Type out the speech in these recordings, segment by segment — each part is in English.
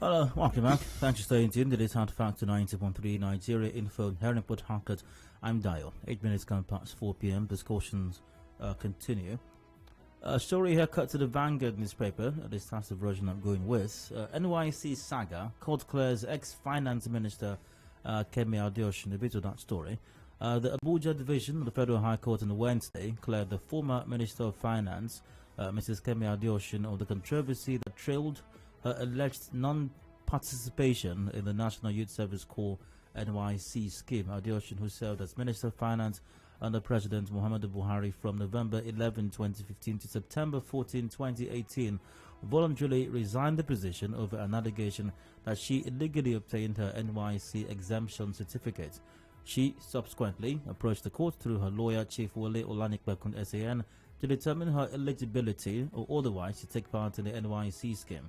Hello, welcome back. Thanks for staying tuned. It is Hard Factor 90.3 Nigeria Info, Herrenport Harcourt. I'm Dio. 8 minutes gone past 4 p.m. Discussions continue. A story here cut to the Vanguard newspaper. This that's the version I'm going with. NYSC Saga, court clears ex-finance minister Kemi Adeosun. A bit of that story. The Abuja division of the Federal High Court on Wednesday cleared the former Minister of Finance, Mrs. Kemi Adeosun, of the controversy that trailed her alleged non-participation in the National Youth Service Corps NYSC scheme. Adeosun, who served as Minister of Finance under President Muhammadu Buhari from November 11, 2015 to September 14, 2018, voluntarily resigned the position over an allegation that she illegally obtained her NYSC exemption certificate. She subsequently approached the court through her lawyer, Chief Wole Olanikbekun SAN, to determine her eligibility or otherwise to take part in the NYSC scheme.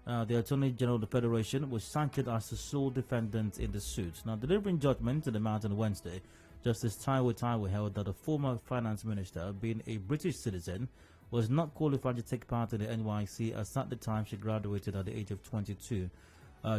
The Attorney General of the Federation was sanctioned as the sole defendant in the suit. Now, delivering judgment to the matter on Wednesday, Justice Taiwo held that the former finance minister, being a British citizen, was not qualified to take part in the NYSC as at the time she graduated at the age of 22.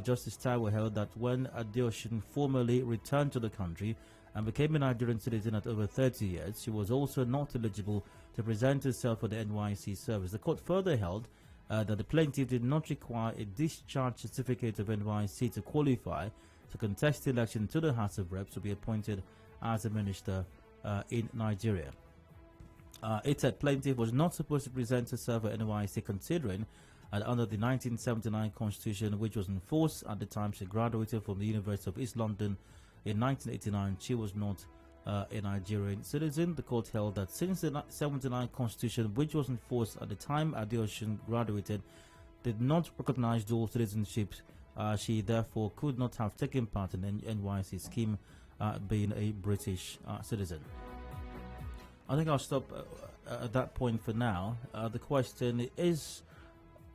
Justice Taiwo held that when Adeosun formally returned to the country and became a Nigerian citizen at over 30 years, she was also not eligible to present herself for the NYSC service. The court further held that the plaintiff did not require a discharge certificate of NYSC to qualify to contest the election to the House of Reps to be appointed as a minister in Nigeria. It said plaintiff was not supposed to present herself at NYSC considering under the 1979 Constitution, which was in force at the time she graduated from the University of East London in 1989, she was not a Nigerian citizen. The court held that since the 1979 Constitution, which was in force at the time Adeosun graduated, did not recognize dual citizenship, she therefore could not have taken part in the NYSC scheme, being a British citizen. I think I'll stop at that point for now. The question is,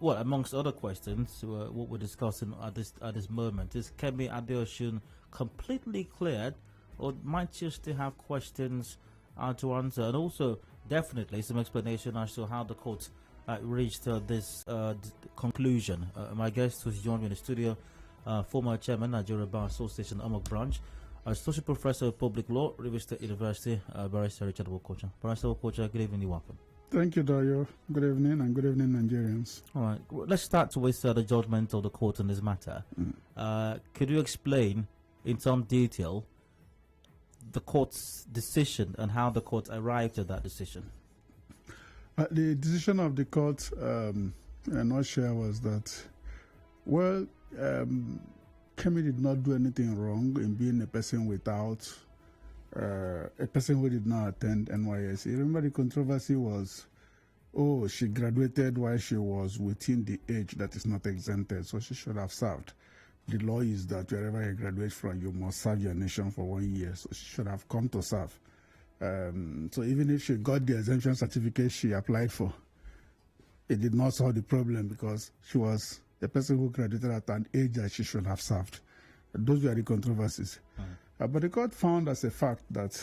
well, amongst other questions, what we're discussing at this moment is Kemi Adeosun completely cleared, or might you still have questions to answer? And also, definitely, some explanation as to how the court reached this conclusion. My guest who's joined me in the studio, former chairman, Nigeria Barr Association, Amok Branch, Associate Professor of Public Law, Rivers State University, Barrister Ritchard Wokocha. Barrister Wokocha, good evening, welcome. Thank you, Dayo. Good evening, and good evening, Nigerians. All right, let's start with the judgment of the court on this matter. Could you explain in some detail the court's decision and how the court arrived at that decision? The decision of the court, in a nutshell, was that, well, Kemi did not do anything wrong in being a person without, a person who did not attend NYSC. Remember, the controversy was, she graduated while she was within the age that is not exempted, so she should have served. The law is that wherever you graduate from, you must serve your nation for 1 year, so she should have come to serve. So even if she got the exemption certificate she applied for, it did not solve the problem because she was a person who graduated at an age that she should have served. Those were the controversies. But the court found as a fact that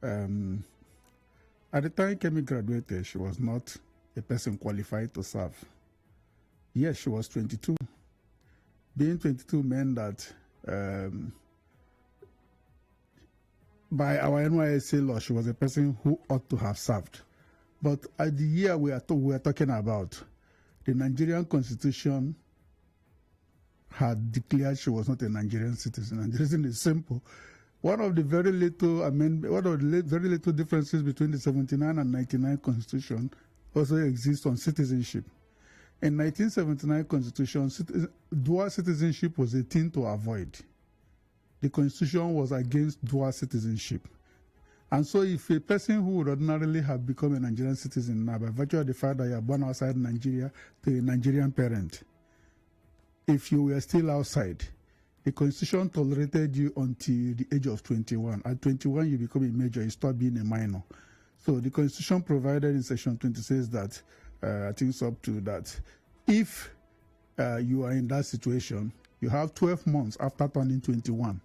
at the time Kemi graduated, she was not a person qualified to serve. Yes, she was 22. Being 22 meant that by our NYSC law, she was a person who ought to have served. But at the year we are talking about, the Nigerian Constitution had declared she was not a Nigerian citizen, and the reason is simple. One of the very little differences between the 79 and 99 Constitution also exists on citizenship. In 1979 Constitution, dual citizenship was a thing to avoid. The Constitution was against dual citizenship. And so if a person who would ordinarily have become a Nigerian citizen now by virtue of the fact that you are born outside Nigeria to a Nigerian parent, if you were still outside, the Constitution tolerated you until the age of 21. At 21, you become a major, you stop being a minor. So the Constitution provided in Section 20 says that, I think it's up to that, if you are in that situation, you have 12 months after turning 21,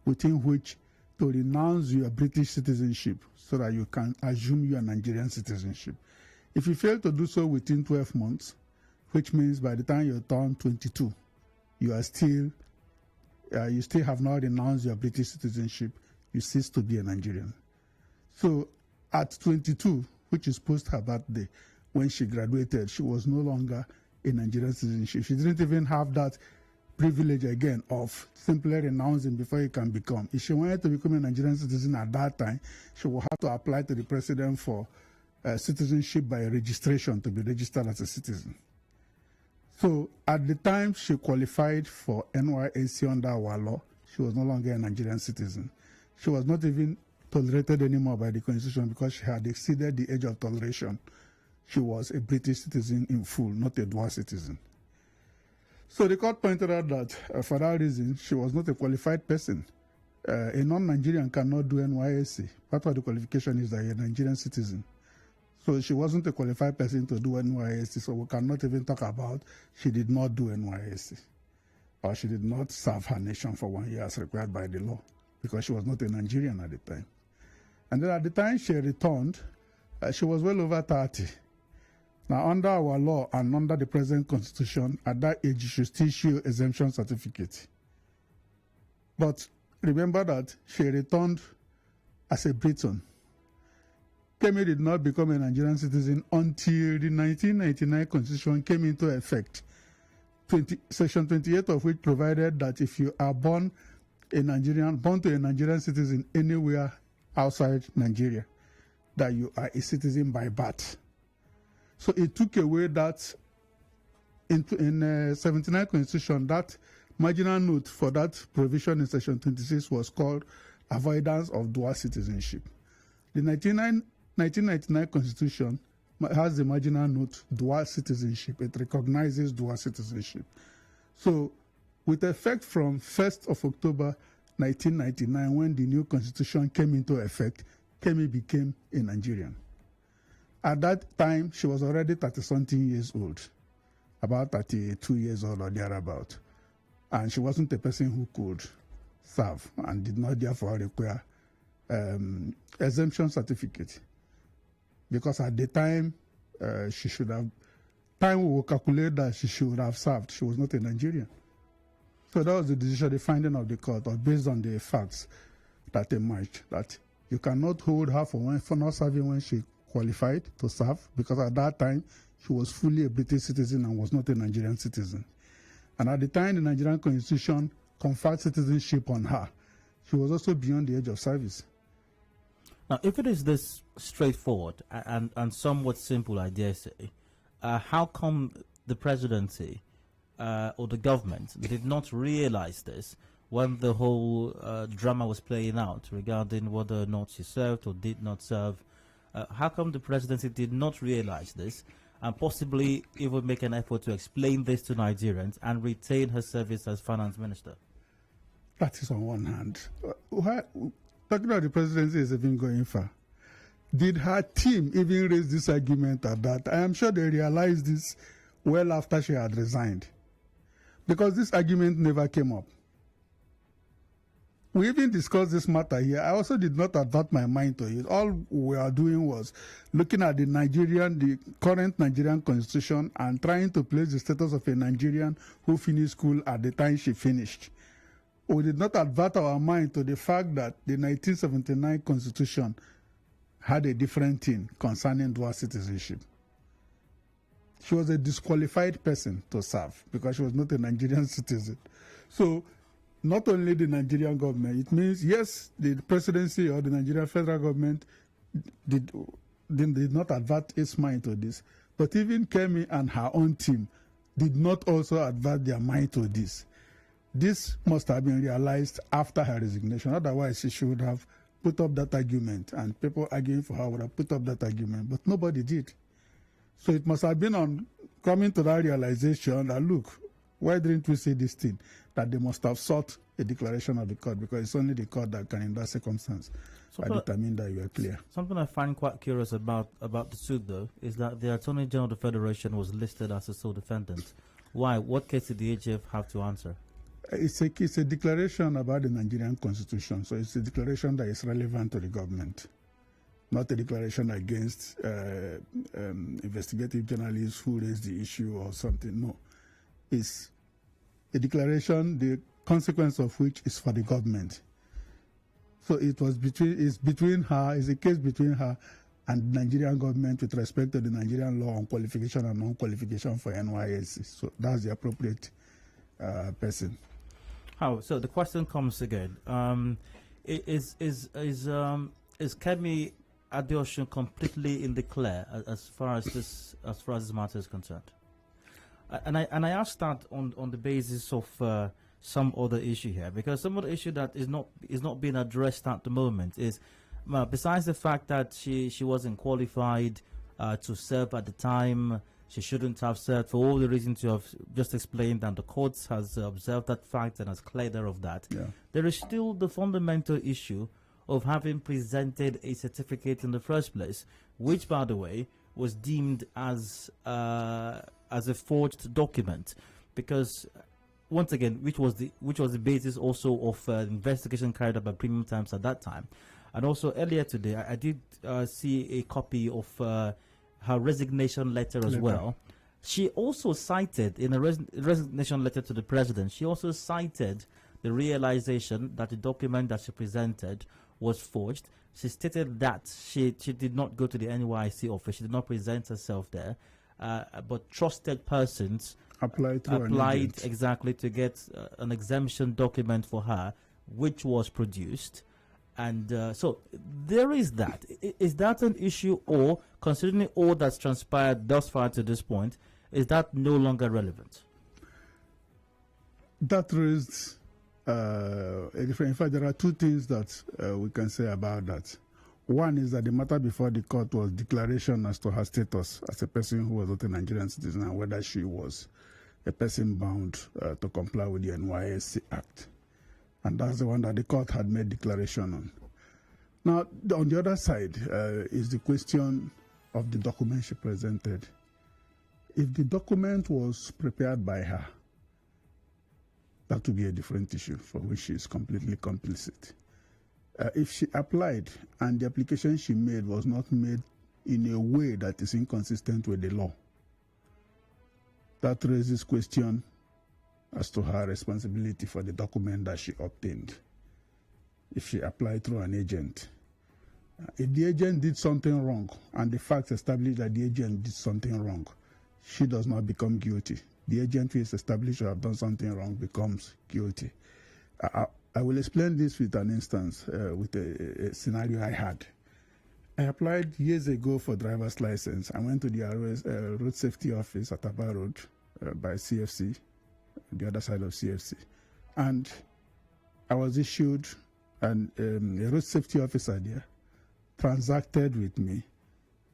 within which to renounce your British citizenship so that you can assume your Nigerian citizenship. If you fail to do so within 12 months, which means by the time you turn 22, you are still, you still have not renounced your British citizenship. You cease to be a Nigerian. So at 22, which is post her birthday, when she graduated, she was no longer a Nigerian citizenship. She didn't even have that privilege again of simply renouncing before you can become. If she wanted to become a Nigerian citizen at that time, she would have to apply to the president for citizenship by registration to be registered as a citizen. So at the time she qualified for NYSC under our law, she was no longer a Nigerian citizen. She was not even tolerated anymore by the Constitution because she had exceeded the age of toleration. She was a British citizen in full, not a dual citizen. So the court pointed out that for that reason, she was not a qualified person. A non-Nigerian cannot do NYSC. Part of the qualification is that you're a Nigerian citizen. So she wasn't a qualified person to do NYSC, so we cannot even talk about she did not do NYSC. Or she did not serve her nation for 1 year as required by the law, because she was not a Nigerian at the time. And then at the time she returned, she was well over 30. Now, under our law and under the present constitution, at that age, you should still show exemption certificate. But remember that she returned as a Briton. Kemi did not become a Nigerian citizen until the 1999 constitution came into effect. Section 28 of which provided that if you are born to a Nigerian citizen anywhere outside Nigeria, that you are a citizen by birth. So it took away that in 79 Constitution, that marginal note for that provision in Section 26 was called avoidance of dual citizenship. The 1999 Constitution has the marginal note dual citizenship. It recognizes dual citizenship. So with effect from 1st of October 1999, when the new Constitution came into effect, Kemi became a Nigerian. At that time, she was already 30-something years old, about 32 years old or thereabout. And she wasn't a person who could serve and did not therefore require exemption certificate. Because at the time, she should have, time we will calculate that she should have served. She was not a Nigerian. So that was the decision, the finding of the court, or based on the facts that emerged, that you cannot hold her for not serving when she qualified to serve, because at that time she was fully a British citizen and was not a Nigerian citizen. And at the time the Nigerian Constitution conferred citizenship on her, she was also beyond the age of service. Now, if it is this straightforward and somewhat simple, I dare say, how come the presidency or the government did not realize this when the whole drama was playing out regarding whether or not she served or did not serve? How come the presidency did not realize this and possibly even make an effort to explain this to Nigerians and retain her service as finance minister? That is on one hand. Talking about the presidency is even going far. Did her team even raise this argument at that? I am sure they realized this well after she had resigned, because this argument never came up. We even discussed this matter here. I also did not avert my mind to it. All we are doing was looking at the current Nigerian constitution and trying to place the status of a Nigerian who finished school at the time she finished. We did not avert our mind to the fact that the 1979 constitution had a different thing concerning dual citizenship. She was a disqualified person to serve because she was not a Nigerian citizen. So not only the Nigerian government, it means, yes, the presidency or the Nigerian federal government did not avert its mind to this, but even Kemi and her own team did not also avert their mind to this. This must have been realized after her resignation. Otherwise, she should have put up that argument, and people arguing for her would have put up that argument, but nobody did. So it must have been on coming to that realization that, look, why didn't we say this thing? That they must have sought a declaration of the court, because it's only the court that can, in that circumstance, determine that you are clear. Something I find quite curious about the suit, though, is that the Attorney General of the Federation was listed as a sole defendant. Why? What case did the AGF have to answer? It's a declaration about the Nigerian constitution, so it's a declaration that is relevant to the government. not a declaration against investigative journalists who raised the issue or something. No, it's a declaration, the consequence of which is for the government. So it was between her, it's a case between her and the Nigerian government with respect to the Nigerian law on qualification and non-qualification for NYSC. So that's the appropriate person. How? So the question comes again. Is Kemi Adeosun completely in the clear as far as this matter is concerned? And I asked that on the basis of some other issue here, because some of the issue that is not being addressed at the moment is, besides the fact that she wasn't qualified to serve at the time, she shouldn't have served for all the reasons you have just explained, and the courts has observed that fact and has cleared her of that. Yeah. There is still the fundamental issue of having presented a certificate in the first place, which, by the way, was deemed as a forged document, because once again, which was the basis also of investigation carried out by Premium Times at that time. And also earlier today, I did see a copy of her resignation letter as well. She also cited in a resignation letter to the president, she also cited the realization that the document that she presented was forged. She stated that she did not go to the NYSC office, she did not present herself there, but trusted persons applied exactly to get an exemption document for her, which was produced. And so there is that. Is that an issue, or considering all that's transpired thus far to this point, is that no longer relevant? That raised a different. In fact, there are two things that we can say about that. One is that the matter before the court was declaration as to her status as a person who was not a Nigerian citizen and whether she was a person bound to comply with the NYSC Act. And that's the one that the court had made declaration on. Now, on the other side is the question of the document she presented. If the document was prepared by her, that would be a different issue for which she is completely complicit. If she applied and the application she made was not made in a way that is inconsistent with the law, that raises question as to her responsibility for the document that she obtained. If she applied through an agent, if the agent did something wrong and the facts establish that the agent did something wrong, she does not become guilty. The agent who is established to have done something wrong becomes guilty. I will explain this with an instance, with a scenario I had. I applied years ago for driver's license. I went to the road safety office at Barr Road by CFC, the other side of CFC, and I was issued, and a road safety officer there transacted with me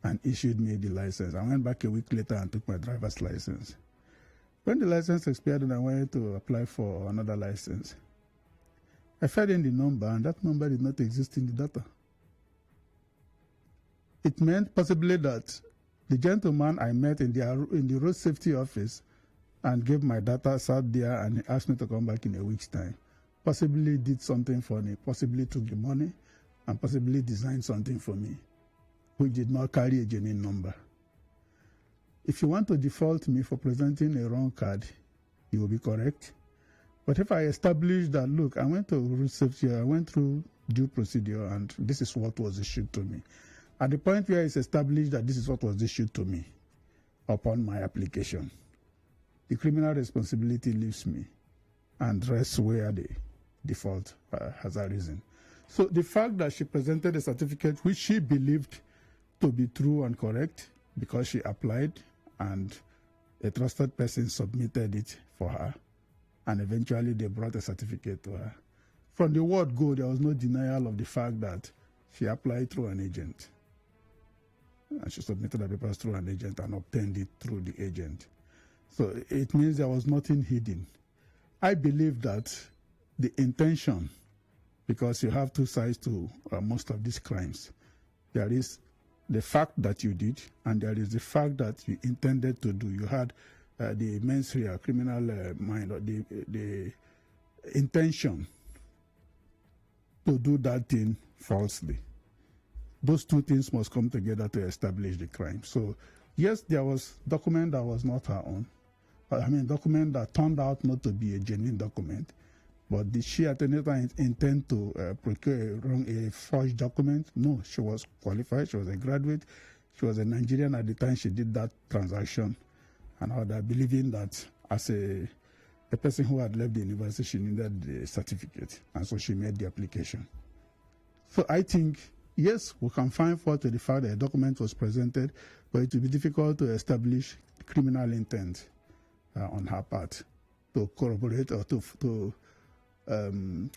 and issued me the license. I went back a week later and took my driver's license. When the license expired and I wanted to apply for another license, I fed in the number, and that number did not exist in the data. It meant possibly that the gentleman I met in the road safety office and gave my data, sat there and asked me to come back in a week's time, possibly did something for me, possibly took the money, and possibly designed something for me, which did not carry a genuine number. If you want to default me for presenting a wrong card, you will be correct. But if I establish that, look, I went to road safety, I went through due procedure, and this is what was issued to me. At the point where it's established that this is what was issued to me upon my application, the criminal responsibility leaves me and rests where the default has arisen. So the fact that she presented a certificate which she believed to be true and correct because she applied and a trusted person submitted it for her, and eventually they brought a certificate to her. From the word go, there was no denial of the fact that she applied through an agent. And she submitted the papers through an agent and obtained it through the agent. So it means there was nothing hidden. I believe that the intention, because you have two sides to most of these crimes, there is the fact that you did, and there is the fact that you intended to do. You had the mens rea, criminal mind, or the intention to do that thing falsely. those two things must come together to establish the crime. So, yes, there was document that was not her own. Document that turned out not to be a genuine document. But did she at any time intend to procure a forged document? No, she was qualified. She was a graduate. She was a Nigerian at the time she did that transaction. And I believing that as a person who had left the university, she needed the certificate. And so she made the application. So I think, yes, we can find fault to the fact that a document was presented, but it will be difficult to establish criminal intent on her part to corroborate or to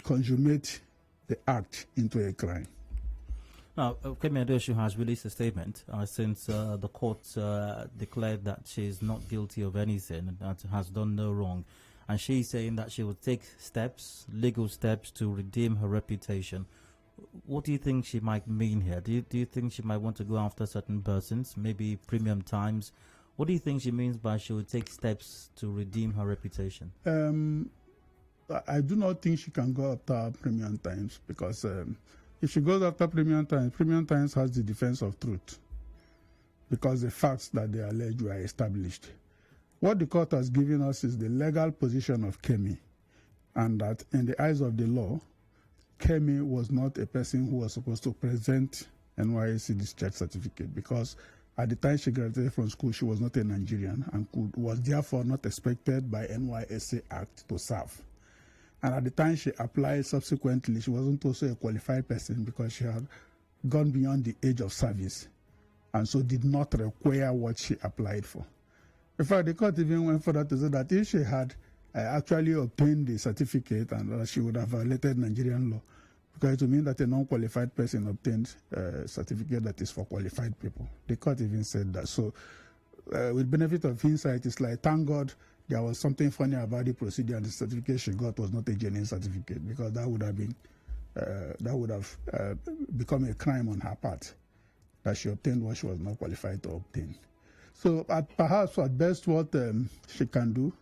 consummate the act into a crime. Now, Kemi Adeosun has released a statement since the court declared that she is not guilty of anything and that has done no wrong. And she's saying that she will take steps, legal steps, to redeem her reputation. What do you think she might mean here? Do you think she might want to go after certain persons, maybe Premium Times? What do you think she means by she will take steps to redeem her reputation? I do not think she can go after Premium Times because if she goes after Premium Times has the defense of truth because the facts that they allege were established. What the court has given us is the legal position of Kemi, and that in the eyes of the law, Kemi was not a person who was supposed to present NYSC discharge certificate because at the time she graduated from school, she was not a Nigerian and was therefore not expected by NYSC Act to serve. And at the time she applied subsequently, she wasn't also a qualified person because she had gone beyond the age of service and so did not require what she applied for. In fact, the court even went further to say that if she had actually obtained the certificate, and she would have violated Nigerian law, because it would mean that a non-qualified person obtained a certificate that is for qualified people. The court even said that. So, with benefit of hindsight, it's like, thank God there was something funny about the procedure, and the certificate she got was not a genuine certificate, because that would have become a crime on her part, that she obtained what she was not qualified to obtain. So, perhaps at best, what she can do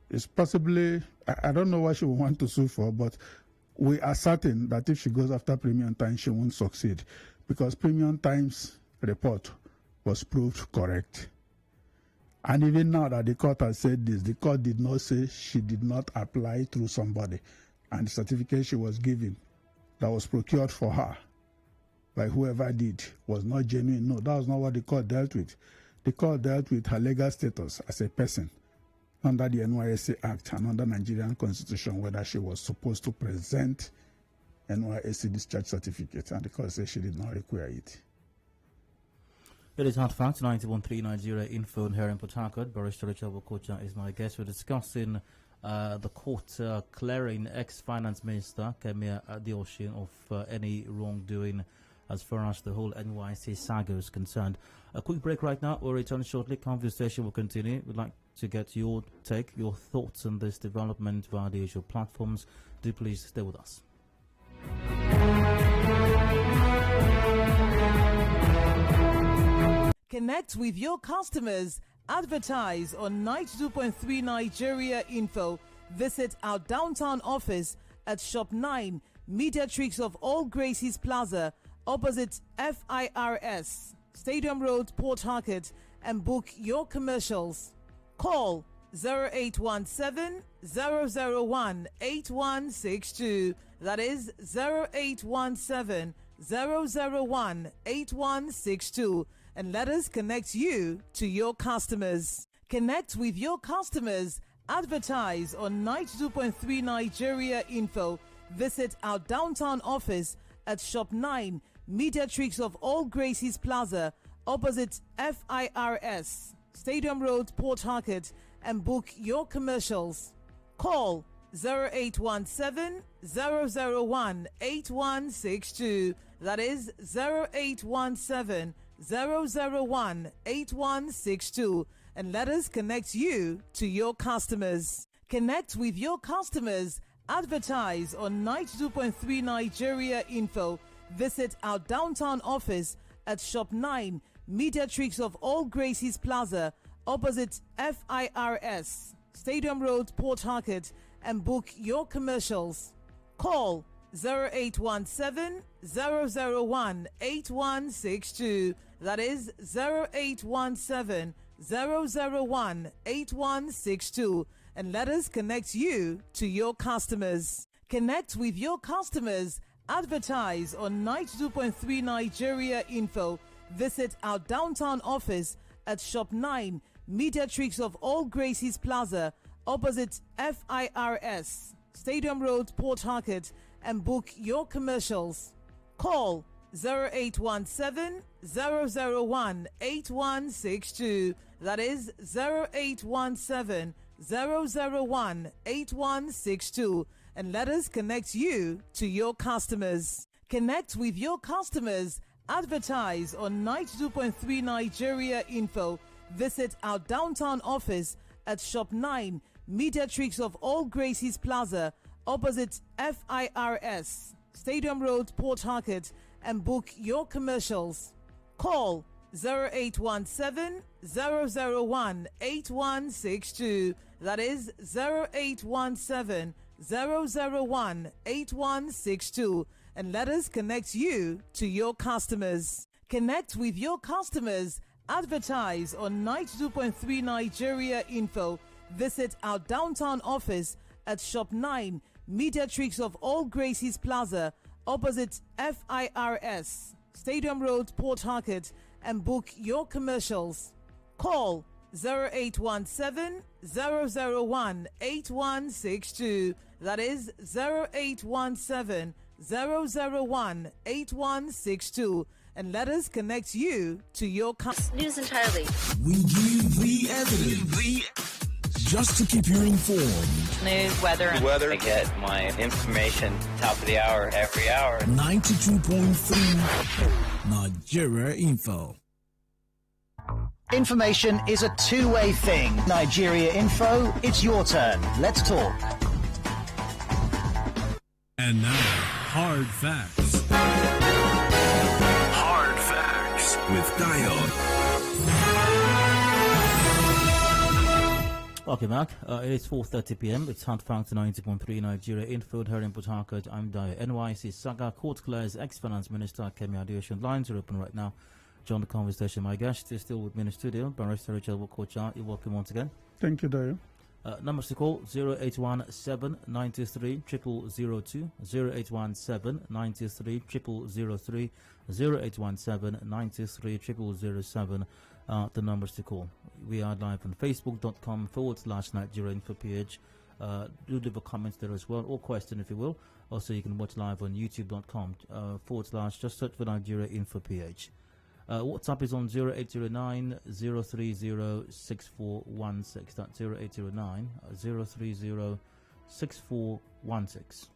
is possibly, I don't know what she will want to sue for, but we are certain that if she goes after Premium Times, she won't succeed, because Premium Times report was proved correct. And even now that the court has said this, the court did not say she did not apply through somebody, and the certificate she was given that was procured for her by whoever did was not genuine. No, that was not what the court dealt with. The court dealt with her legal status as a person under the NYSC Act and under Nigerian Constitution, whether she was supposed to present NYSC discharge certificate, and the court said she did not require it. It is Hard Facts, 91.3 Nigeria Info here in Port Harcourt. Barrister Ritchard Wokocha is my guest. We're discussing the court clearing ex-finance minister Kemi Adeosun of any wrongdoing as far as the whole NYSC saga is concerned. A quick break right now. We'll return shortly. Conversation will continue. We'd like to get your take, your thoughts on this development via the usual platforms. Do please stay with us. Connect with your customers. Advertise on 92.3 Nigeria Info. Visit our downtown office at Shop 9, Mediatrix of All Gracies Plaza, opposite FIRS, Stadium Road, Port Harcourt, and book your commercials. Call 0817 001 8162. That is 0817 001 8162. And let us connect you to your customers. Connect with your customers. Advertise on 92.3 Nigeria Info. Visit our downtown office at Shop 9, Mediatrix of All Gracies Plaza, opposite FIRS, Stadium Road, Port Harcourt, and book your commercials. Call 0817 001 8162. That is 0817 001 8162. And let us connect you to your customers. Connect with your customers. Advertise on 92.3 Nigeria Info. Visit our downtown office at Shop 9, Mediatrix of All Gracies Plaza, opposite FIRS, Stadium Road, Port Harcourt, and book your commercials. Call 0817 001-8162. That is 0817-001-8162. And let us connect you to your customers. Connect with your customers. Advertise on 92.3 Nigeria Info. Visit our downtown office at Shop 9, Mediatrix of All Gracies Plaza, opposite FIRS, Stadium Road, Port Harcourt, and book your commercials. Call 0817-001-8162. That is 0817-001-8162. And let us connect you to your customers. Connect with your customers. Advertise on 92.3 Nigeria Info. Visit our downtown office at Shop 9, Mediatrix of All Gracies Plaza, opposite FIRS, Stadium Road, Port Harcourt, and book your commercials. Call 0817-001-8162. That is 0817-001-8162. And let us connect you to your customers. Connect with your customers. Advertise on 92.3 Nigeria Info. Visit our downtown office at Shop 9, Mediatrix of All Gracies Plaza, opposite FIRS, Stadium Road, Port Harcourt, and book your commercials. Call 0817-001-8162. That is 0817-001-8162. And let us connect you to your news entirely. We give the evidence just to keep you informed. News, weather. I get my information top of the hour every hour. 92.3 Nigeria Info. Information is a two-way thing. Nigeria Info, it's your turn. Let's talk. And now, hard facts. Hard facts with Dayo. Welcome back. It is 4:30 p.m. It's hard facts 90.3 Nigeria Info here in Port Harcourt. I'm Dayo. NYSC Saga court clears ex-finance minister Kemi Adeosun. Lines are open right now. Join the conversation. My guest is still with me in the studio, Barrister Ritchard Wokocha. You're welcome once again. Thank you, Dayo. Numbers to call 0817 93 0002, 0817 93 0003, 0817 93 0007. The numbers to call. We are live on facebook.com/Nigeria Info page. Do leave a comment there as well, or question if you will. Also, you can watch live on youtube.com / just search for Nigeria Info page. WhatsApp is on 0809 030 6416. That's 0809 030 6416.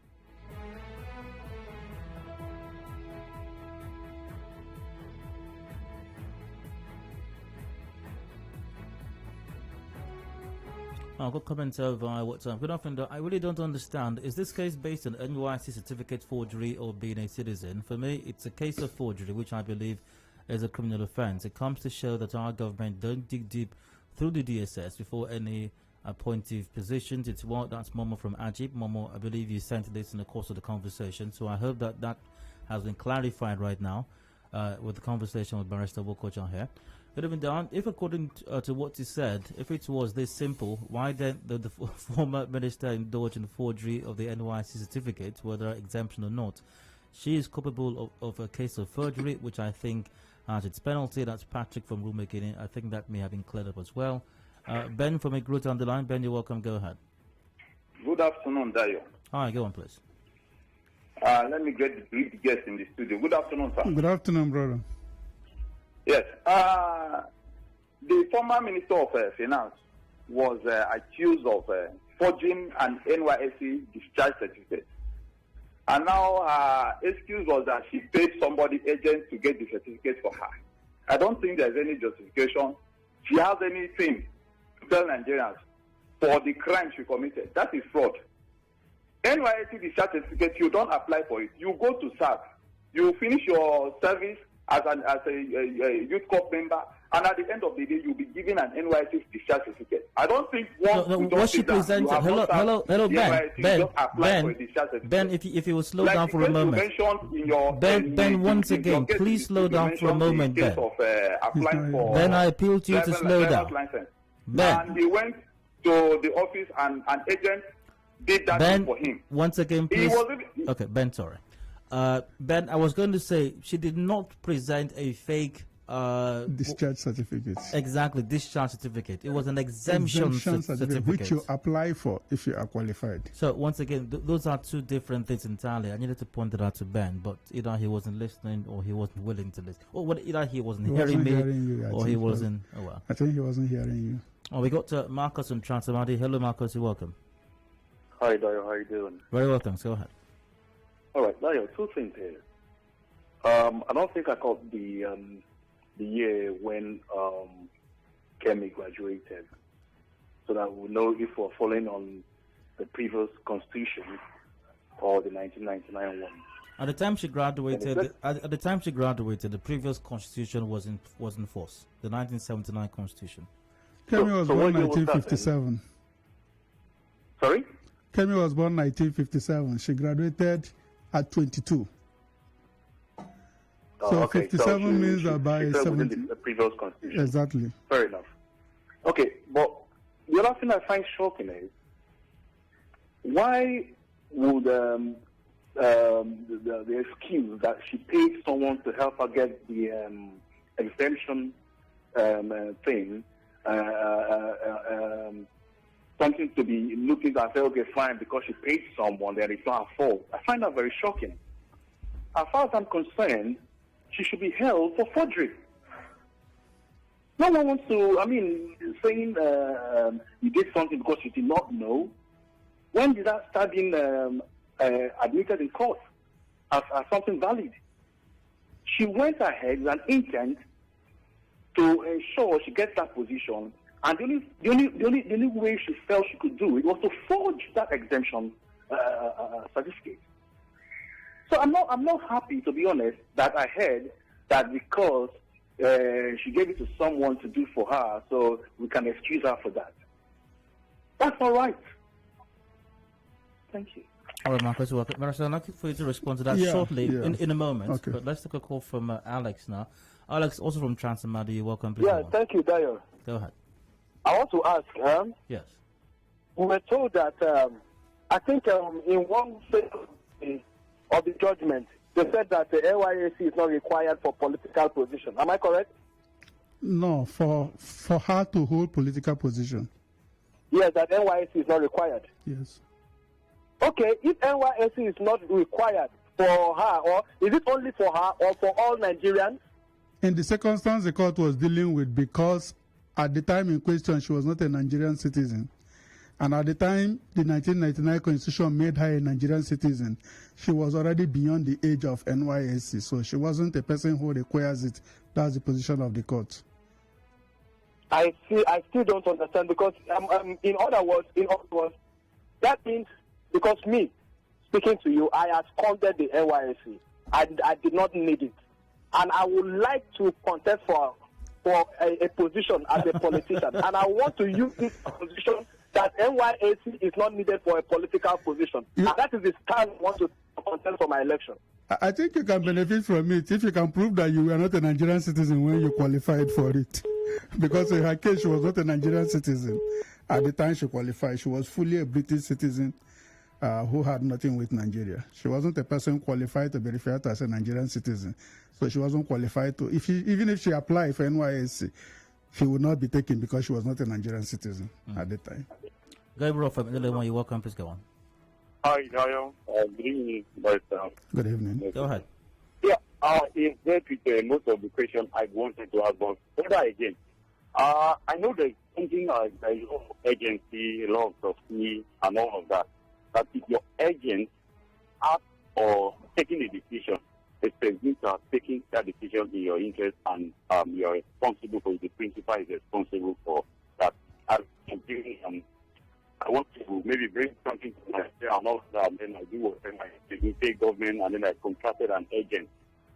I've got comments over WhatsApp. Good afternoon. I really don't understand. Is this case based on NYSC certificate forgery or being a citizen? For me, it's a case of forgery, which I believe is a criminal offense. It comes to show that our government don't dig deep through the DSS before any appointive positions. It's what that's Momo from Ajib. Momo, I believe you sent this in the course of the conversation, so I hope that that has been clarified right now with the conversation with Barrister Wokocha here. But even down, if according to what you said, if it was this simple, why then the former minister indulged in forgery of the NYSC certificate, whether exemption or not? She is culpable of a case of forgery, which I think has its penalty. That's Patrick from Rumekini. I think that may have been cleared up as well. Ben from Igrut on the line. Ben, you're welcome. Go ahead. Good afternoon, Dayo. All right, go on, please. Let me greet the guest in the studio. Good afternoon, sir. Good afternoon, brother. Yes. The former Minister of Finance was accused of forging an NYSC discharge certificate. And now her excuse was that she paid somebody agent to get the certificate for her. I don't think there's any justification. She has anything to tell Nigerians for the crime she committed. That is fraud. NYSC discharge certificate, you don't apply for it. You go to serve. You finish your service as a youth corps member, and at the end of the day, you'll be given an NYSC discharge certificate. I don't think what she presented. Hello, Ben. If you will slow down for a moment. Ben, once again, please slow down for a moment, Ben. Ben, I appeal to you to slow down. Ben. And he went to the office, and an agent did that for him. Once again, please. Okay, Ben, sorry. Ben, I was going to say she did not present a fake discharge certificate. Exactly, discharge certificate. It was an exemption certificate, which you apply for if you are qualified. So once again, those are two different things entirely. I needed to point it out to Ben, but either he wasn't listening or he wasn't willing to listen, or either he wasn't hearing me, or he wasn't. Oh well. I think he wasn't hearing you. Oh, we got Marcus from Transamadi. Hello, Marcus. You're welcome. Hi, Dayo. How are you doing? Very welcome. Go ahead. All right, Dayo. Two things here. I don't think I caught the year when Kemi graduated, so that we'll know if we're following on the previous constitution or the 1999 one. At the time she graduated, the previous constitution was in force. The 1979 constitution. Kemi was born 1957. Sorry? Kemi was born 1957. She graduated at 22. So okay. 57 so means that by 70. The previous constitution. Exactly. Fair enough. Okay, but the other thing I find shocking is why would the excuse that she paid someone to help her get the exemption thing, something to be looking at, say, okay, fine, because she paid someone, then it's not her fault. I find that very shocking. As far as I'm concerned, she should be held for forgery. No one wants to, saying you did something because you did not know. When did that start being admitted in court as something valid? She went ahead with an intent to ensure she gets that position, and the only way she felt she could do it was to forge that exemption certificate. So I'm not happy, to be honest, that I heard that because she gave it to someone to do for her, so we can excuse her for that. That's all right. Thank you. All right, Marcus, welcome. Marcus, I'd like for you to respond to that shortly in a moment. Okay. But let's take a call from Alex now. Alex, also from Transamadi, you're welcome. Please thank you, Dayo. Go ahead. I want to ask, yes. We were told that, I think in one phase of the judgment, they said that the NYSC is not required for political position. Am I correct? No, for her to hold political position. Yes, that NYSC is not required. Yes. Okay, if NYSC is not required for her, or is it only for her or for all Nigerians? In the circumstance the court was dealing with, because at the time in question she was not a Nigerian citizen, and at the time the 1999 constitution made her a Nigerian citizen, she was already beyond the age of NYSC, so she wasn't a person who requires it. That's the position of the court. I still don't understand, because in other words, that means, because me speaking to you, I absconded the NYSC. I did not need it, and I would like to contest for a position as a politician, and I want to use this position that NYSC is not needed for a political position. And that is the stand I want to contest for my election. I think you can benefit from it if you can prove that you were not a Nigerian citizen when you qualified for it. Because in her case, she was not a Nigerian citizen at the time she qualified. She was fully a British citizen who had nothing with Nigeria. She wasn't a person qualified to be referred to as a Nigerian citizen. So she wasn't qualified to, even if she applied for NYSC, she would not be taken because she was not a Nigerian citizen at the time. Gabriel from Illinois, you're welcome. Please go on. Hi, Dayo. Good evening. Good evening. Go ahead. Yeah, in that with most of the questions I wanted to ask, but further again, I know there's something like a lot of agency, a lot of trustee, and all of that. That if your agent asks or taking a decision, the president are taking that decision in your interest, and you are responsible for it. The principal is responsible for that. I want to maybe bring something to my share and all that, and then I do whatever I do, take government, and then I contracted an agent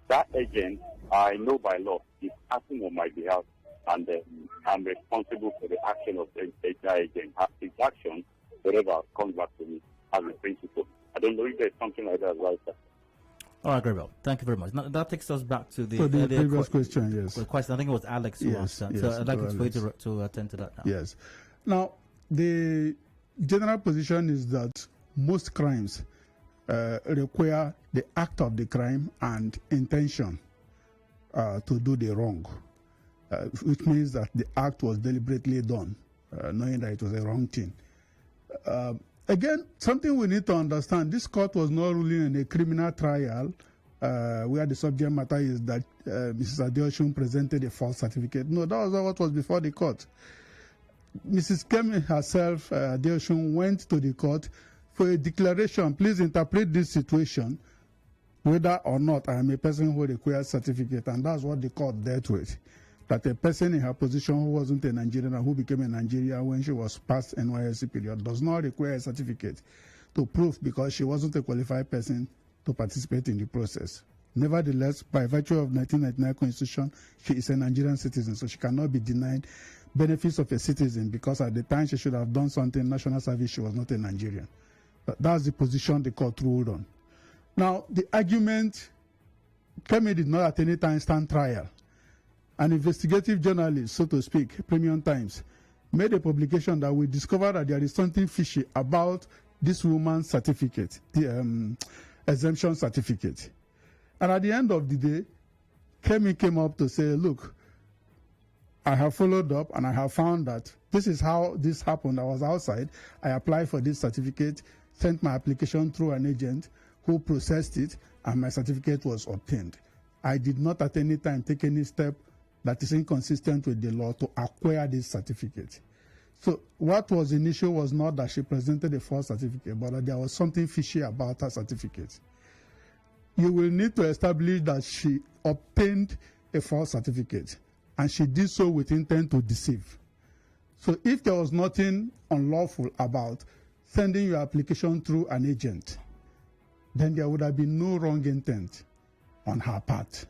That agent, I know by law, is acting on my behalf, and I'm responsible for the action of the agent. His action, whatever, comes back to me as a principal. I don't know if there's something like that, right, sir? All right, very well. Thank you very much. Now, that takes us back to the previous question, yes. The question, I think it was Alex who asked that. So I'd like for you to attend to that now. Yes. Now, the general position is that most crimes require the act of the crime and intention to do the wrong, which means that the act was deliberately done, knowing that it was a wrong thing. Again, something we need to understand, this court was not ruling in a criminal trial where the subject matter is that Mrs. Adeosun presented a false certificate. No, that was not what was before the court. Mrs. Kemi herself, Adeosun, went to the court for a declaration. Please interpret this situation, whether or not I am a person who requires certificate, and that's what the court dealt with. That a person in her position who wasn't a Nigerian and who became a Nigerian when she was past NYSC period does not require a certificate to prove because she wasn't a qualified person to participate in the process. Nevertheless, by virtue of 1999 Constitution, she is a Nigerian citizen, so she cannot be denied benefits of a citizen because at the time she should have done something national service, she was not a Nigerian. But that's the position the court ruled on. Now, the argument, Kemi did not at any time stand trial. An investigative journalist, so to speak, Premium Times, made a publication that we discovered that there is something fishy about this woman's certificate, the exemption certificate. And at the end of the day, Kemi came up to say, look, I have followed up and I have found that this is how this happened. I was outside. I applied for this certificate, sent my application through an agent who processed it, and my certificate was obtained. I did not at any time take any step that is inconsistent with the law to acquire this certificate. So what was an issue was not that she presented a false certificate, but that there was something fishy about her certificate. You will need to establish that she obtained a false certificate, and she did so with intent to deceive. So if there was nothing unlawful about sending your application through an agent, then there would have been no wrong intent on her part.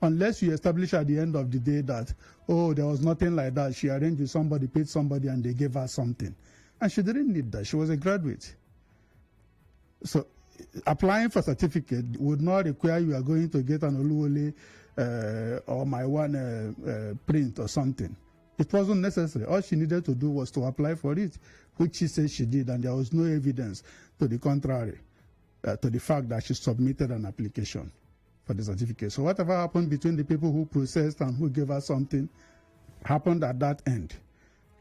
Unless you establish at the end of the day that, oh, there was nothing like that. She arranged with somebody, paid somebody, and they gave her something. And she didn't need that. She was a graduate. So applying for certificate would not require you are going to get an Oluwole or my one print or something. It wasn't necessary. All she needed to do was to apply for it, which she said she did, and there was no evidence to the contrary, to the fact that she submitted an application for the certificate. So whatever happened between the people who processed and who gave us something happened at that end.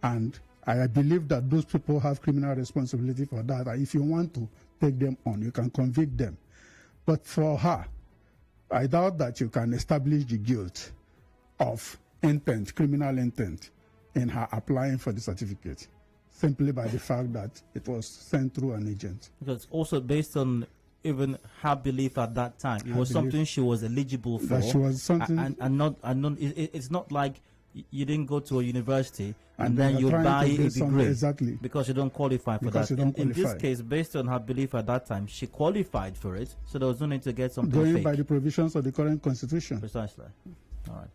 And I believe that those people have criminal responsibility for that. And if you want to take them on, you can convict them. But for her, I doubt that you can establish the guilt of intent, criminal intent, in her applying for the certificate, simply by the fact that it was sent through an agent. Because also based on even her belief at that time, it was something she was eligible for. That she was something, it's not like you didn't go to a university and then you buy a degree exactly because you don't qualify for that. In this case, based on her belief at that time, she qualified for it, so there was no need to get something going fake. By the provisions of the current constitution. Precisely. All right.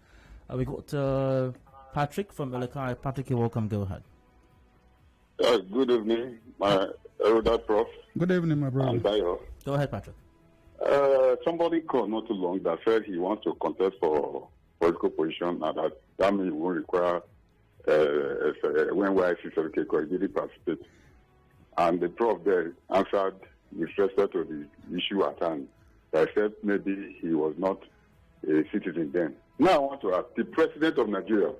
We got Patrick from Elusakin. Patrick, you're welcome. Go ahead. Good evening, my elder Prof. Good evening, my brother. Go ahead, Patrick. Somebody called not too long that said he wants to contest for political position, and that means he won't require when NYSC certificate because he didn't participate. And the Prof there answered with respect to the issue at hand. I said maybe he was not a citizen then. Now I want to ask the President of Nigeria,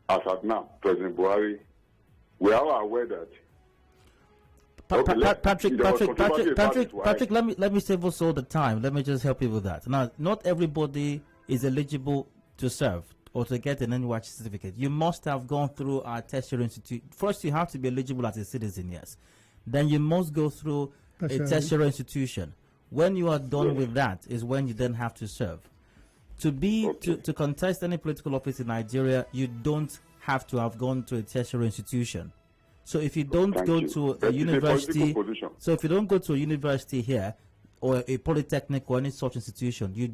as at now, President Buhari, we are all aware that Patrick, let me save us all the time. Let me just help you with that. Now, not everybody is eligible to serve or to get an NYSC certificate. You must have gone through our tertiary institute. First, you have to be eligible as a citizen, yes. Then you must go through a tertiary institution. When you are done with that is when you then have to serve. To contest any political office in Nigeria, you don't have to have gone to a tertiary institution. So if you don't go to a university, here, or a polytechnic or any such institution, you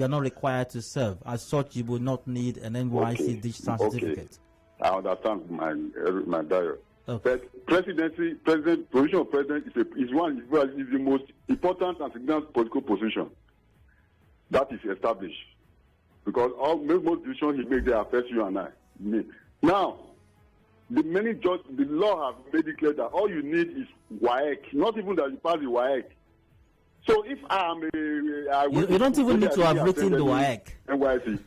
are not required to serve. As such, you will not need an NYSC discharge certificate. I understand my dialogue. Okay. But position of president is the most important and significant political position that is established, because most decisions he makes, they affect you and I. Me. Now, the law have made it clear that all you need is WAEC, not even that you pass the WAEC. So if I am you don't even need to have written the WAEC. NYSC.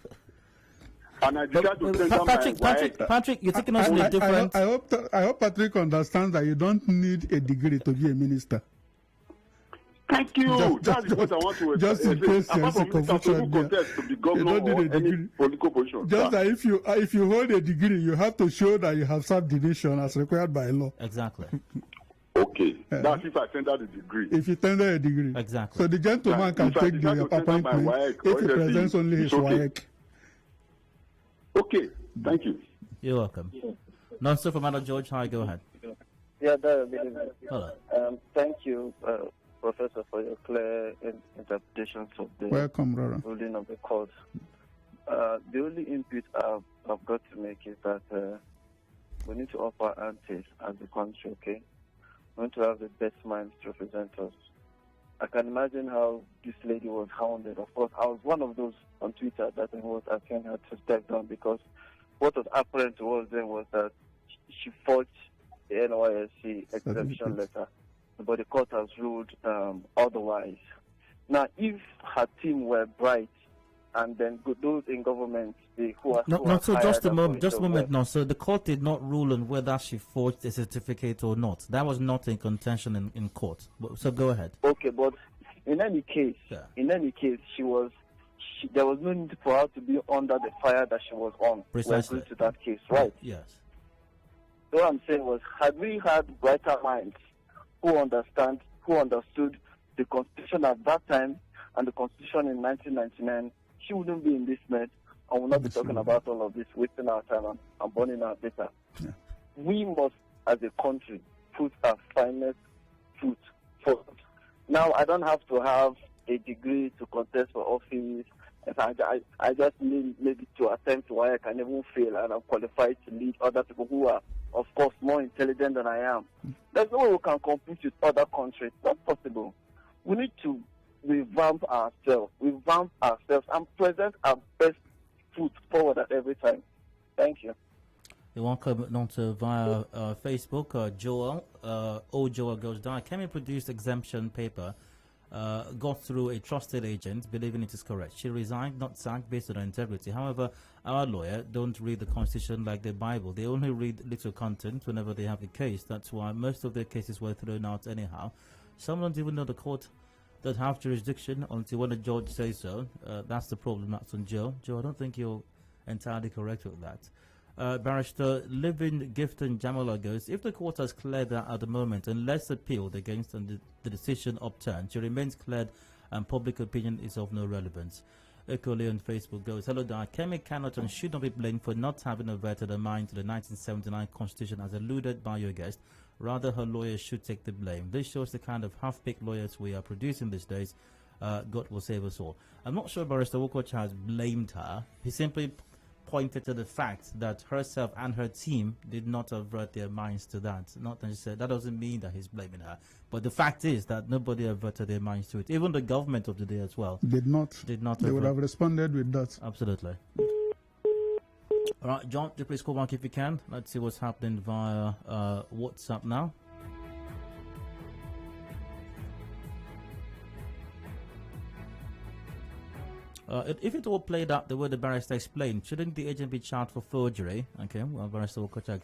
And I decide to send Patrick, you're taking us in a different. I hope Patrick understands that you don't need a degree to be a minister. Thank you. That's what I want to just in case apart from confusion, contest to be governor or any political position. Just that if you hold a degree, you have to show that you have served the nation as required by law. Exactly. Okay. That's if I tender the degree. If you tender a degree. Exactly. So the gentleman can take the appointment if he presents only his WAEC. Okay. Thank you. You're welcome. No, sir, from Anna George, hi, go ahead. Yeah, hello. Thank you, Professor, for your clear interpretations of the ruling of the court. The only input I've got to make is that we need to up our antes as a country, okay? We need to have the best minds to represent us. I can imagine how this lady was hounded. Of course, I was one of those on Twitter that was asking her to step down, because what was apparent to us then was that she forged the NYSC exemption letter, but the court has ruled otherwise. Now, if her team were bright, and then those in government, just a moment now. So the court did not rule on whether she forged a certificate or not. That was not in contention in court. So go ahead. Okay, but in any case, there was no need for her to be under the fire that she was on. Precisely. We agreed to that case, right? Yes. So what I'm saying was, had we had brighter minds who understood the Constitution at that time and the Constitution in 1999, she wouldn't be in this mess and would not be talking about all of this, wasting our time and burning our data. Yeah. We must, as a country, put our finest foot forward. Now, I don't have to have a degree to contest for office. I just need maybe to attempt why I can even fail, and I'm qualified to lead other people who are, of course, more intelligent than I am. There's no way we can compete with other countries. It's not possible. We need to revamp ourselves, and present our best foot forward at every time. Thank you. You're welcome on to via Facebook. Joel goes down. Kemi produced exemption paper, got through a trusted agent, believing it is correct. She resigned, not sacked, based on her integrity. However, our lawyer don't read the Constitution like the Bible. They only read little content whenever they have a case. That's why most of their cases were thrown out anyhow. Some don't even know the court that have jurisdiction until when the judge says so. That's the problem. That's on Joe. Joe, I don't think you're entirely correct with that. Barrister Living Gifton Jamala goes, if the court has cleared that at the moment and less appealed against and the decision upturned, she remains cleared and public opinion is of no relevance. Equally on Facebook goes, hello there. Kemi cannot and should not be blamed for not having averted her mind to the 1979 Constitution as alluded by your guest. Rather, her lawyers should take the blame. This shows the kind of half-baked lawyers we are producing these days. God will save us all. I'm not sure Barrister Wokocha has blamed her. He simply pointed to the fact that herself and her team did not avert their minds to that. Not necessarily, that doesn't mean that he's blaming her. But the fact is that nobody averted their minds to it. Even the government of the day as well. Did not. They would have responded with that. Absolutely. All right, John, please call back if you can. Let's see what's happening via WhatsApp now. If it all played out the way the barrister explained, shouldn't the agent be charged for forgery? Okay, well, Barrister Wokocha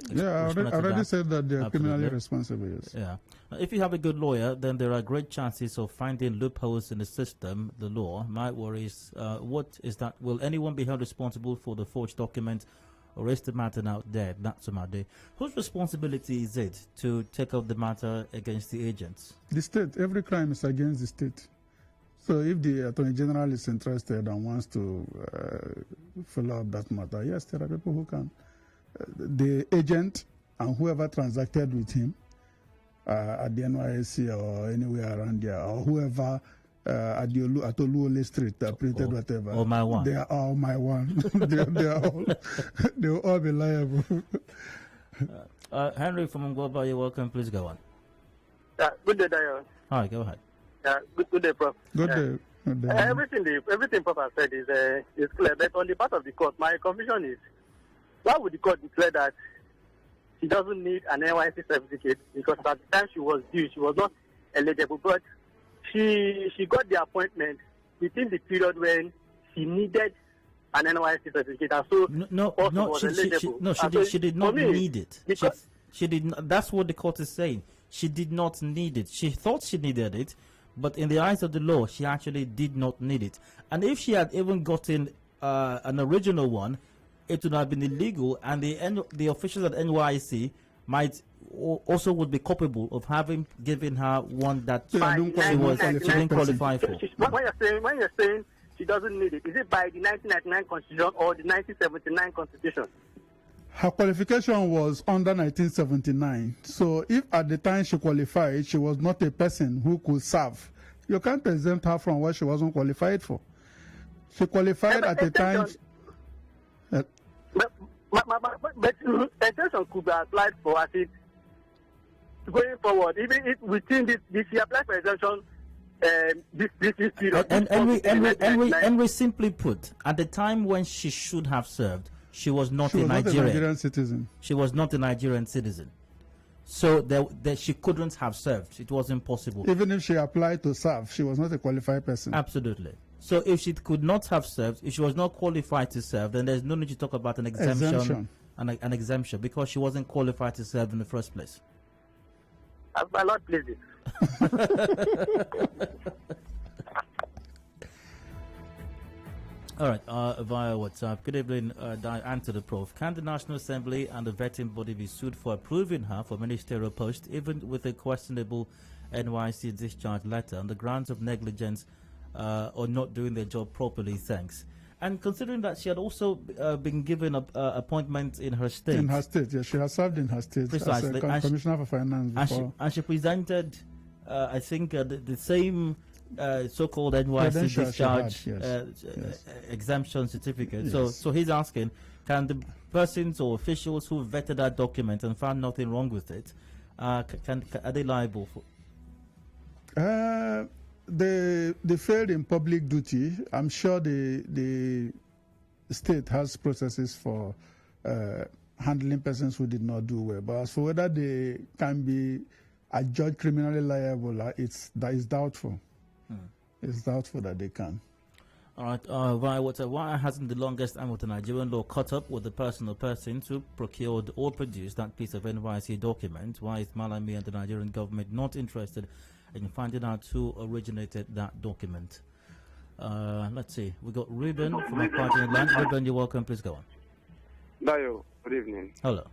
I already said that they are criminally responsible. Yes. Yeah. If you have a good lawyer, then there are great chances of finding loopholes in the system, the law. My worry is, what is that? Will anyone be held responsible for the forged document, or is the matter now dead? That's my day. Whose responsibility is it to take up the matter against the agents? The state. Every crime is against the state. So if the Attorney General is interested and wants to follow up that matter, yes, there are people who can. The agent and whoever transacted with him at the NYSC or anywhere around there, or whoever at Oluole Street printed whatever. Or my one. They are all my one. they will all be liable. Henry from Ngoba, you're welcome. Please go on. Good day, Dayo. Hi, go ahead. Good day, Prof. Good day. Good day. Everything Prof has said is clear, but on the part of the court, my confusion is, why would the court declare that she doesn't need an NYSC certificate? Because at the time she was due, she was not eligible, but she got the appointment within the period when she needed an NYSC certificate, and so she did not need it. She did not, that's what the court is saying. She did not need it. She thought she needed it, but in the eyes of the law, she actually did not need it. And if she had even gotten an original one, it would have been illegal, and the officials at NYSC might also would be culpable of having given her one that she didn't qualify for. When you're saying she doesn't need it, is it by the 1999 Constitution or the 1979 Constitution? Her qualification was under 1979. So if at the time she qualified, she was not a person who could serve, you can't exempt her from what she wasn't qualified for. She qualified at the time. But exemption could be applied for as it going forward. Even if within this she applied for exemption, this period. And we simply put, at the time when she should have served, she was not a Nigerian citizen. She was not a Nigerian citizen. So she couldn't have served. It was impossible. Even if she applied to serve, she was not a qualified person. Absolutely. So if she could not have served, if she was not qualified to serve, then there's no need to talk about an exemption. An exemption, because she wasn't qualified to serve in the first place. My Lord, please. All right, via WhatsApp. Good evening, and to the Prof. Can the National Assembly and the vetting body be sued for approving her for ministerial post, even with a questionable NYSC discharge letter, on the grounds of negligence or not doing their job properly? Thanks. And considering that she had also been given an appointment in her state. In her state, yes. She has served in her state. Precisely. As a Commissioner for Finance before. And she presented, I think, the same so-called NYSC discharge exemption certificate. Yes. So he's asking, can the persons or officials who vetted that document and found nothing wrong with it, are they liable for? They failed in public duty. I'm sure the state has processes for handling persons who did not do well. But as for whether they can be adjudged criminally liable, that is doubtful. It's doubtful that they can. All right. Why hasn't the longest arm of the Nigerian law caught up with the person or persons who procured or produced that piece of NYSC document? Why is Malami and the Nigerian government not interested in finding out who originated that document? Let's see. We got Ruben from our party in land. Ruben, you're welcome. Please go on. Dayo, good evening. Hello.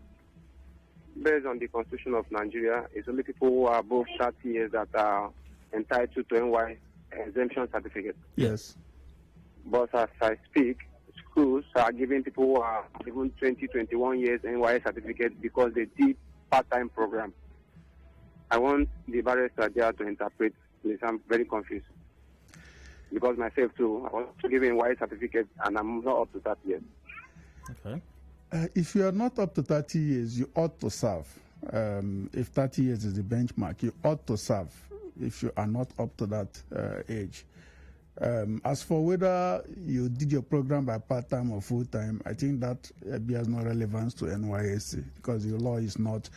Based on the Constitution of Nigeria, it's only people who are above 30 years that are entitled to NY exemption certificate. Yes. But as I speak, schools are giving people who are even 20, 21 years NY certificate because they did part-time program. I want the barrister there to interpret this. I'm very confused. Because myself too, I want to give a NY certificate and I'm not up to 30 years. Okay. If you are not up to 30 years, you ought to serve. If 30 years is the benchmark, you ought to serve if you are not up to that age. As for whether you did your program by part-time or full-time, I think that bears no relevance to NYSC, because the law is not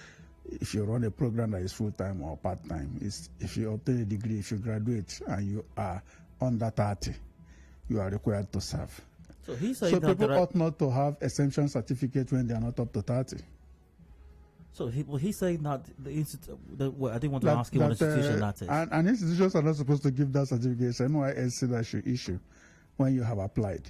if you run a program that is full-time or part-time. It's if you obtain a degree, if you graduate and you are under 30, you are required to serve. So people ought not to have exemption certificate when they are not up to 30. So he's saying that I didn't want to ask you what institution that is. And institutions are not supposed to give that certificate. It's NYSC that should issue when you have applied.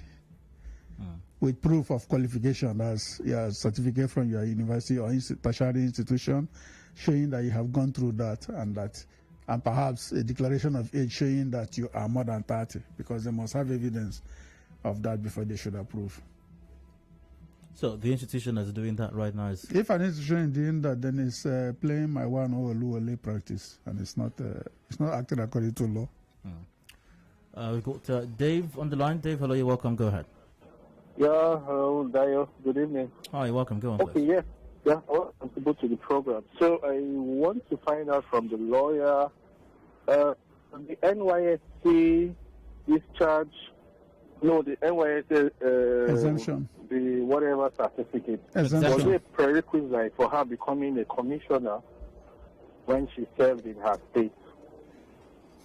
With proof of qualification, as your certificate from your university or tertiary institution showing that you have gone through that, and perhaps a declaration of age showing that you are more than 30, because they must have evidence of that before they should approve. So the institution that's doing that right now is... If an institution is doing that, then it's playing my one Oluwole practice, and it's not acting according to law. We've got Dave on the line. Dave, hello, you're welcome. Go ahead. Yeah, hello, Dayo. Good evening. Hi, you're welcome. Go on, okay, please. yeah, I want to go to the program. So I want to find out from the lawyer, the NYSC discharge, the NYSC exemption, the whatever certificate. Exemption. Was it a prerequisite for her becoming a commissioner when she served in her state?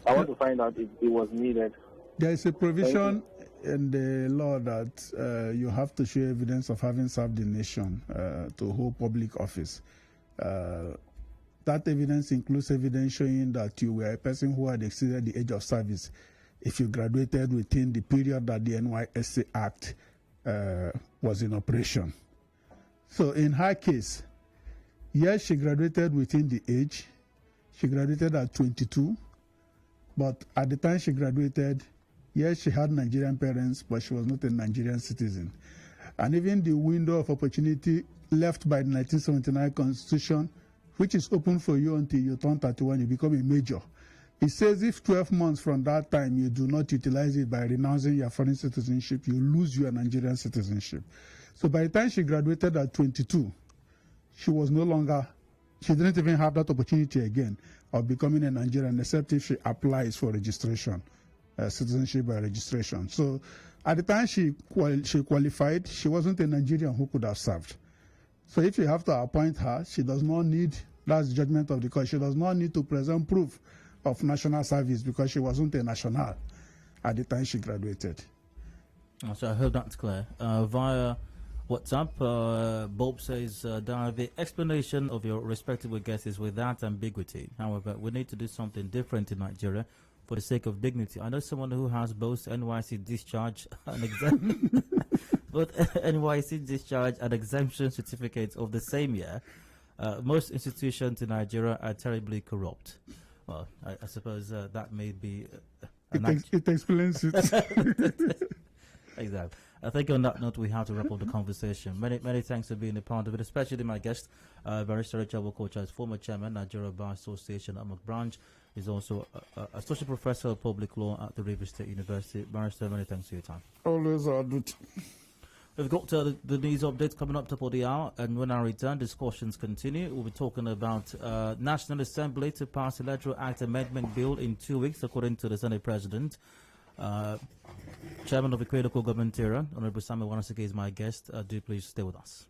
I want to find out if it was needed. There is a provision in the law that you have to show evidence of having served the nation to hold public office. That evidence includes evidence showing that you were a person who had exceeded the age of service if you graduated within the period that the NYSC Act was in operation. So in her case, yes, she graduated within the age. She graduated at 22, but at the time she graduated, yes, she had Nigerian parents, but she was not a Nigerian citizen. And even the window of opportunity left by the 1979 Constitution, which is open for you until you turn 31, you become a major. It says if 12 months from that time you do not utilize it by renouncing your foreign citizenship, you lose your Nigerian citizenship. So by the time she graduated at 22, she was no longer, she didn't even have that opportunity again of becoming a Nigerian, except if she applies for registration, citizenship by registration. So at the time she qualified, she wasn't a Nigerian who could have served. So if you have to appoint her, she does not need, that's the judgment of the court, she does not need to present proof of national service because she wasn't a national at the time she graduated. So I hope that's clear. Via WhatsApp, Bob says, the explanation of your respectable guess is without ambiguity. However, we need to do something different in Nigeria for the sake of dignity. I know someone who has both NYSC discharge and both NYSC discharge and exemption certificates of the same year. Most institutions in Nigeria are terribly corrupt. Well, I suppose that may be... It explains it. Exactly. I think on that note, we have to wrap up the conversation. Many thanks for being a part of it, especially my guest, Barrister Ritchard Wokocha, is former chairman, Nigeria Bar Association, Assoc branch. He's also associate professor of public law at the Rivers State University. Barrister, many thanks for your time. Always good. We've got the news updates coming up top of the hour, and when I return, discussions continue. We'll be talking about National Assembly to pass Electoral Act Amendment Bill in 2 weeks, according to the Senate President. Chairman of the Critical Government Era, Honorable Samuel Wanasike, is my guest. Do please stay with us.